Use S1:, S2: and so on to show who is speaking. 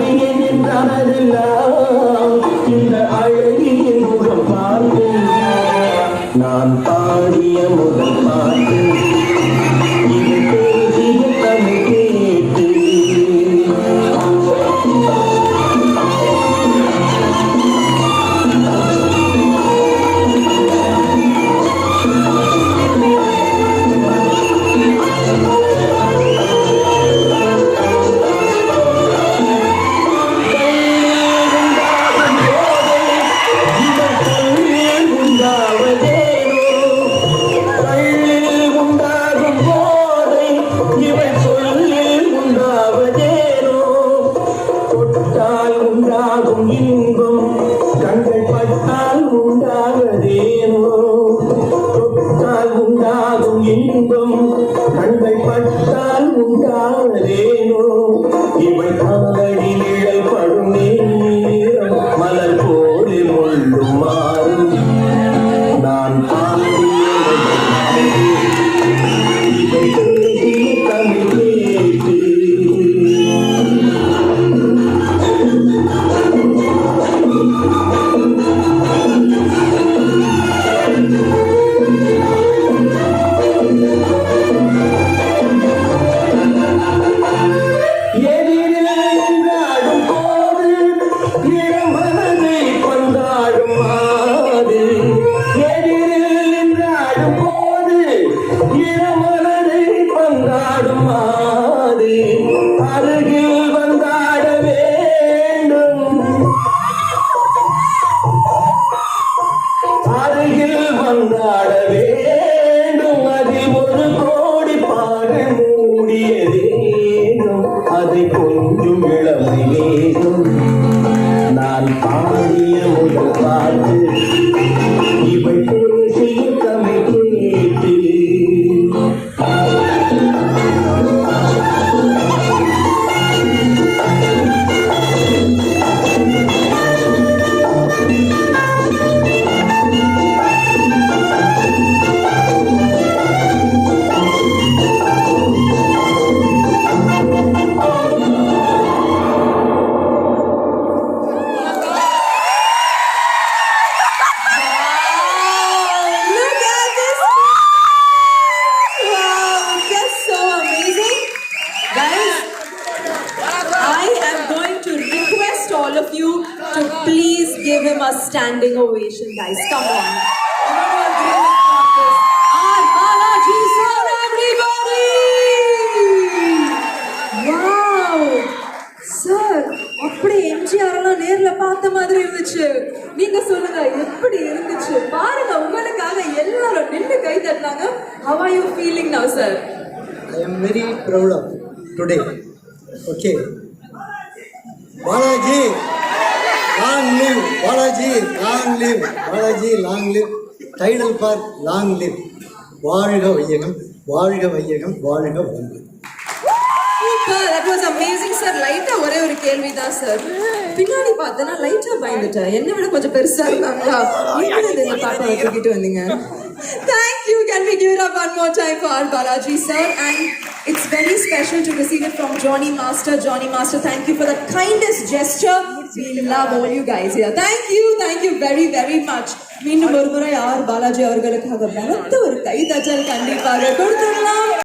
S1: அடியேன் என்றானதெல்லாம் இந்த அழகியின் முகம் பார்த்து நான் பாடிய முதல் பாட்டு இது பேசிய தமிழ் கேட்டு உண்டாகும் இன்பம் கண்கள் பட்டால் உண்டாவதேனோ தொட்டால் உண்டாகும் இன்பம் கண்கள் பட்டால் உண்டாவதேனோ இவை காலடி நிழல் படும் நேரம் மலர் போலே முள்ளும் மாறும் நான் இவை பேசிய தமிழ் கேட்டு அருகில் வந்தாட வேண்டும் அருகில் வந்தாட வேண்டும் அதில் ஒரு கோடி பாடல் மூடியதேனும் அதை கொஞ்சம் இளமை வேகும் நான் பாடிய முதல் பாட்டு இவை பேசிய தமிழ் கேட்டு
S2: all of you to please give him a standing ovation, guys. Come on. R. Balaji sir, everybody! Wow! Sir, அப்படி எம்ஜிஆர் எல்லாம் நேர்ல பார்த்த மாதிரி இருந்துச்சு. நீங்க சொல்லுங்க எப்படி இருந்துச்சு? பாருங்க உங்களுக்காக எல்லாரும் நின்னு கை தட்டினாங்க. How are you feeling now, sir?
S3: I am very proud of today. Okay. Balaji, long live. Balaji, long live. Balaji, long live. Title for long live. வாழ்க வையகம், வாழ்க வையகம், வாழ்க வளம்.
S2: Super, that was amazing, sir. லைட்டா ஒரே ஒரு கேள்வி தான் சார். பின்னாடி பார்த்தனா லைட்டா பயந்துட்டேன். என்ன விட கொஞ்சம் பெருசா இருந்தாங்களா? எப்படி இந்த பாட்டை தூக்கிட்டு வந்தீங்க? Thank you. Can we give it up one more time for Balaji sir? And it's very special to receive it from Johnny Master. Johnny Master, thank you for the kindest gesture. We love all you guys here. Thank you very very much. மீண்டும் ஒரு முறை R Balaji அவர்களுக்காக பலத்த ஒரு கைதட்டல் கண்டிப்பாக கொடுத்துடலாம்.